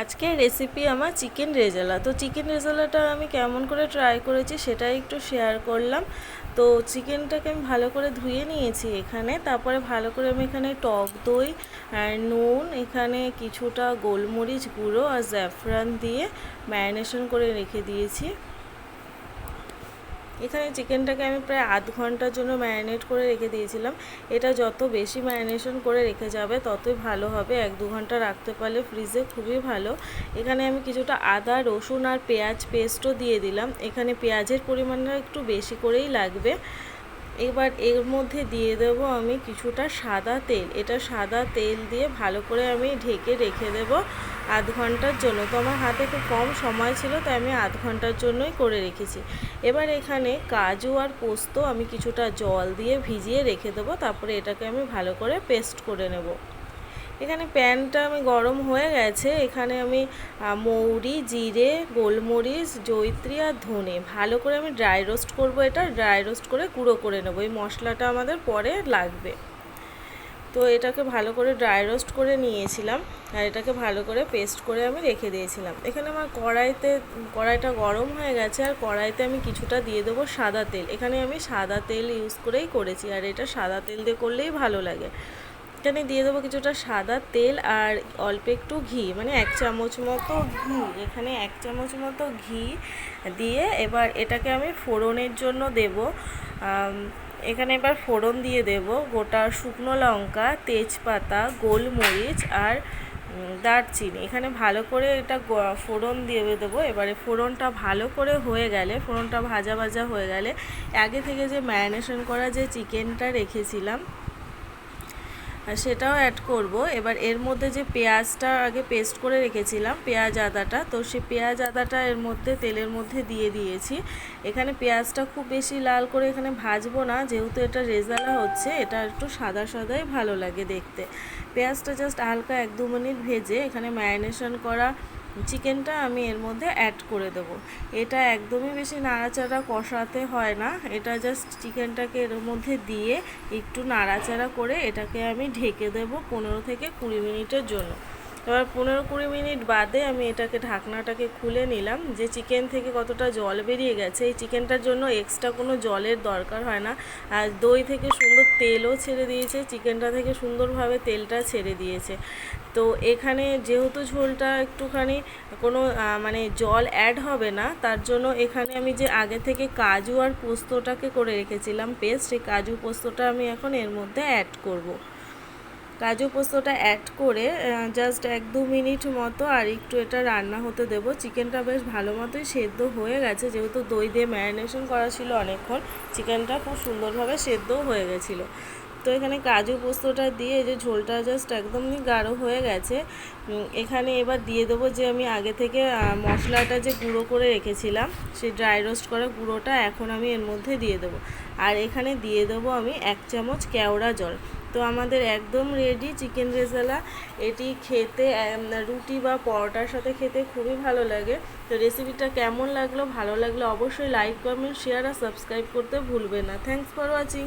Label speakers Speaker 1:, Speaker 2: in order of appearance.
Speaker 1: আজকের রেসিপি আমার চিকেন রেজালা। তো চিকেন রেজালাটা আমি কেমন করে ট্রাই করেছি সেটাই একটু শেয়ার করলাম। তো চিকেনটাকে আমি ভালো করে ধুয়ে নিয়েছি এখানে, তারপরে ভালো করে আমি এখানে টক দই আর নুন, এখানে কিছুটা গোলমরিচ গুঁড়ো আর জাফরান দিয়ে ম্যারিনেশন করে রেখে দিয়েছি। এখানে চিকেনটাকে আমি প্রায় আধ ঘন্টার জন্য ম্যারিনেট করে রেখে দিয়েছিলাম। এটা যত বেশি ম্যারিনেশন করে রেখে যাবে ততই ভালো হবে, 1-2 ঘন্টা রাখতে পারলে ফ্রিজে খুবই ভালো। এখানে আমি কিছুটা আদা রসুন আর পেঁয়াজ পেস্টও দিয়ে দিলাম। এখানে পেঁয়াজের পরিমাণটা একটু বেশি করেই লাগবে। এবার এর মধ্যে দিয়ে দেব আমি কিছুটা সাদা তেল। এটা সাদা তেল দিয়ে ভালো করে আমি ঢেকে রেখে দেব আধ ঘন্টার জন্য। তো আমার হাতে খুব কম সময় ছিল, তাই আমি আধ ঘন্টার জন্যই করে রেখেছি। এবার এখানে কাজু আর পোস্ত আমি কিছুটা জল দিয়ে ভিজিয়ে রেখে দেবো, তারপরে এটাকে আমি ভালো করে পেস্ট করে নেব। এখানে প্যানটা আমি গরম হয়ে গেছে। এখানে আমি মৌরি, জিরে, গোলমরিচ, জয়িত্রী আর ধনে ভালো করে আমি ড্রাই রোস্ট করব। এটা ড্রাই রোস্ট করে গুঁড়ো করে নেব, এই মশলাটা আমাদের পরে লাগবে। তো এটাকে ভালো করে ড্রাই রোস্ট করে নিয়েছিলাম আর এটাকে ভালো করে পেস্ট করে আমি রেখে দিয়েছিলাম। এখানে আমার কড়াইটা গরম হয়ে গেছে আর কড়াইতে আমি কিছুটা দিয়ে দেবো সাদা তেল। এখানে আমি সাদা তেল ইউজ করেই করেছি আর এটা সাদা তেল দিয়ে করলেই ভালো লাগে। এখানে দিয়ে দেবো কিছুটা সাদা তেল আর অল্প একটু ঘি, মানে 1 চামচ মতো ঘি। এখানে 1 চামচ মতো ঘি দিয়ে এবার এটাকে আমি ফোড়নের জন্য দেব। এখানে এবার ফোড়ন দিয়ে দেব গোটা শুকনো লঙ্কা, তেজপাতা, গোলমরিচ আর দারচিনি। এখানে ভালো করে এটা ফোড়ন দিয়ে দেবো। এবারে ফোড়নটা ভালো করে হয়ে গেলে, ফোড়নটা ভাজা ভাজা হয়ে গেলে আগে থেকে যে ম্যারিনেশন করা যে চিকেনটা রেখেছিলাম আর সেটাও অ্যাড করব। এবার এর মধ্যে যে পেঁয়াজটা আগে পেস্ট করে রেখেছিলাম, পেঁয়াজ আদাটা, তো সেই পেঁয়াজ আদাটা এর মধ্যে তেলের মধ্যে দিয়ে দিয়েছি। এখানে পেঁয়াজটা খুব বেশি লাল করে এখানে ভাজবো না, যেহেতু এটা রেজালা হচ্ছে, এটা একটু সাদা সাদাই ভালো লাগে দেখতে। পেঁয়াজটা জাস্ট হালকা 1-2 মিনিট ভেজে এখানে ম্যারিনেশন করা চিকেনটা আমি এর মধ্যে অ্যাড করে দেব। এটা একদমই বেশি নাড়াচাড়া কষাতে হয় না, এটা জাস্ট চিকেনটাকে এর মধ্যে দিয়ে একটু নাড়াচাড়া করে এটাকে আমি ঢেকে দেব 15 থেকে 20 মিনিটের জন্য। এবার 15-20 মিনিট বাদে আমি এটাকে ঢাকনাটাকে খুলে নিলাম। যে চিকেন থেকে কতটা জল বেরিয়ে গেছে, এই চিকেনটার জন্য এক্সট্রা কোনো জলের দরকার হয় না। আর দই থেকে সুন্দর তেলও ছেড়ে দিয়েছে, চিকেনটা থেকে সুন্দরভাবে তেলটা ছেড়ে দিয়েছে। তো এখানে যেহেতু ঝোলটা একটুখানি কোনো মানে জল অ্যাড হবে না, তার জন্য এখানে আমি যে আগে থেকে কাজু আর পোস্তটাকে করে রেখেছিলাম পেস্ট, সেই কাজু পোস্তটা আমি এখন এর মধ্যে অ্যাড করব। কাজু পোস্তটা অ্যাড করে জাস্ট 1-2 মিনিট মতো আর একটু এটা রান্না হতে দেব। চিকেনটা বেশ ভালো মতোই সেদ্ধ হয়ে গেছে, যেহেতু দই দিয়ে ম্যারিনেশন করা ছিল অনেকক্ষণ, চিকেনটা খুব সুন্দরভাবে সেদ্ধও হয়ে গেছিলো। তো এখানে কাজু পোস্তটা দিয়ে যে ঝোলটা জাস্ট একদমই গাঢ় হয়ে গেছে। এখানে এবার দিয়ে দেবো যে আমি আগে থেকে মশলাটা যে গুঁড়ো করে রেখেছিলাম, সেই ড্রাই রোস্ট করা গুঁড়োটা এখন আমি এর মধ্যে দিয়ে দেবো। আর এখানে দিয়ে দেবো আমি 1 চামচ কেওড়া জল। তো আমাদের একদম রেডি চিকেন রেজালা। এটি খেতে রুটি বা পরোটার সাথে খেতে খুবই ভালো লাগে। তো রেসিপিটা কেমন লাগলো, ভালো লাগলে অবশ্যই লাইক, কমেন্ট, শেয়ার আর সাবস্ক্রাইব করতে ভুলবে না। Thanks for watching.